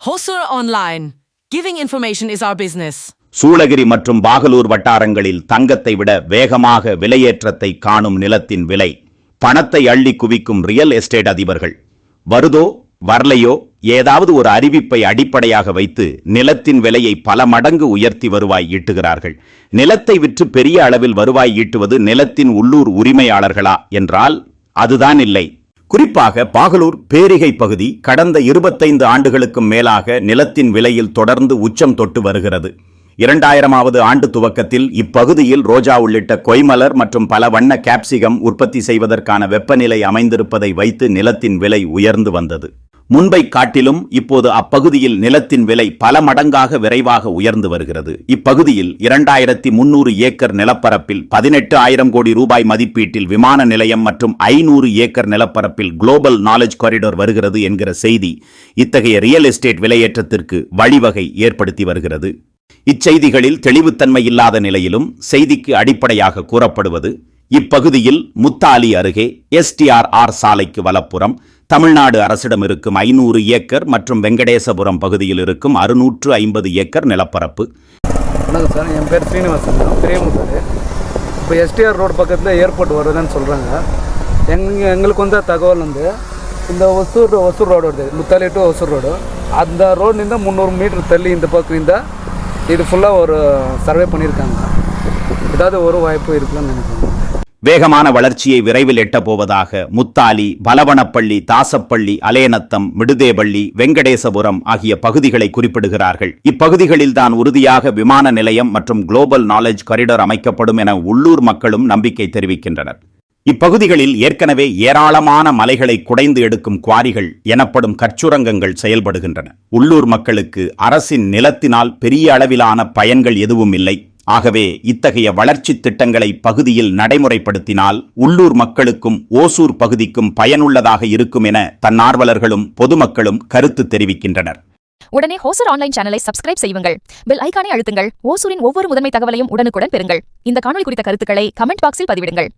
Hosur Online. Giving information is our business. Shoolagiri மற்றும் பாகலூர் வட்டாரங்களில் தங்கத்தை விட வேகமாக விலையேற்றத்தை காணும் நிலத்தின் விலை பணத்தை அள்ளி குவிக்கும் ரியல் எஸ்டேட் அதிபர்கள் வருதோ வரலையோ ஏதாவது ஒரு அறிவிப்பை அடிப்படையாக வைத்து நிலத்தின் விலையை பல மடங்கு உயர்த்தி வருவாய் ஈட்டுகிறார்கள். நிலத்தை விற்று பெரிய அளவில் வருவாய் ஈட்டுவது நிலத்தின் உள்ளூர் உரிமையாளர்களா என்றால் அதுதான் இல்லை. குறிப்பாக பாகலூர் பேரிகை பகுதி கடந்த 25 ஆண்டுகளுக்கும் மேலாக நிலத்தின் விலையில் தொடர்ந்து உச்சம் தொட்டு வருகிறது. 2000ஆவது ஆண்டு துவக்கத்தில் இப்பகுதியில் ரோஜா உள்ளிட்ட கொய்மலர் மற்றும் பல வண்ண கேப்சிகம் உற்பத்தி செய்வதற்கான வெப்பநிலை அமைந்திருப்பதை வைத்து நிலத்தின் விலை உயர்ந்து வந்தது. முன்பை காட்டிலும் இப்போது அப்பகுதியில் நிலத்தின் விலை பல மடங்காக விரைவாக உயர்ந்து வருகிறது. இப்பகுதியில் 2300 ஏக்கர் நிலப்பரப்பில் 18,000 கோடி ரூபாய் மதிப்பீட்டில் விமான நிலையம் மற்றும் 500 ஏக்கர் நிலப்பரப்பில் குளோபல் நாலேஜ் காரிடோர் வருகிறது என்கிற செய்தி இத்தகைய ரியல் எஸ்டேட் விலையேற்றத்திற்கு வழிவகை ஏற்படுத்தி வருகிறது. இச்செய்திகளில் தெளிவுத்தன்மை இல்லாத நிலையிலும் செய்திக்கு அடிப்படையாக கூறப்படுவது இப்பகுதியில் முத்தாலி அருகே STRR சாலைக்கு வலப்புறம் தமிழ்நாடு அரசிடம் இருக்கும் 500 ஏக்கர் மற்றும் வெங்கடேசபுரம் பகுதியில் இருக்கும் 650 ஏக்கர் நிலப்பரப்பு. வணக்கம் சார், என் பேர் ஸ்ரீனிவாசன், பெரியமுத்தாரு. இப்போ STR ரோடு பக்கத்தில் ஏர்போர்ட் வருதுன்னு சொல்கிறாங்க. எங்களுக்கு வந்த தகவல் இந்த ஒசூர் ரோடு வருது, முத்தாலி டு ஒசூர் ரோடு. அந்த ரோடுலேருந்து 300 மீட்டர் தள்ளி இந்த பக்கம் இது ஃபுல்லாக ஒரு சர்வே பண்ணியிருக்காங்க. ஏதாவது ஒரு வாய்ப்பு இருக்குன்னு நினைக்கிறேன். வேகமான வளர்ச்சியை விரைவில் எட்டப்போவதாக முத்தாலி, பலவனப்பள்ளி, தாசப்பள்ளி, அலேநத்தம், மிடுதேபள்ளி, வெங்கடேசபுரம் ஆகிய பகுதிகளை குறிப்பிடுகிறார்கள். இப்பகுதிகளில் தான் உறுதியாக விமான நிலையம் மற்றும் குளோபல் நாலேஜ் காரிடர் அமைக்கப்படும் என உள்ளூர் மக்களும் நம்பிக்கை தெரிவிக்கின்றனர். இப்பகுதிகளில் ஏற்கனவே ஏராளமான மலைகளை குடைந்து எடுக்கும் குவாரிகள் எனப்படும் கற்சுரங்கங்கள் செயல்படுகின்றன. உள்ளூர் மக்களுக்கு அரசின் நிலத்தினால் பெரிய அளவிலான பயன்கள் எதுவும் இல்லை. ஆகவே இத்தகைய வளர்ச்சி திட்டங்களை பகுதியில் நடைமுறைப்படுத்தினால் உள்ளூர் மக்களுக்கும் ஓசூர் பகுதிக்கும் பயனுள்ளதாக இருக்கும் என தன்னார்வலர்களும் பொதுமக்களும் கருத்து தெரிவிக்கின்றனர். உடனே ஹோசர் ஆன்லைன் சேனலை சப்ஸ்கிரைப் செய்யுங்கள். பெல் ஐகானை அழுத்துங்கள். ஓசூரின் ஒவ்வொரு முதன்மை தகவலையும் உடனுக்குடன் பெறுங்கள். இந்த காணொளி குறித்த கருத்துக்களை கமெண்ட் பாக்ஸில் பதிவிடுங்கள்.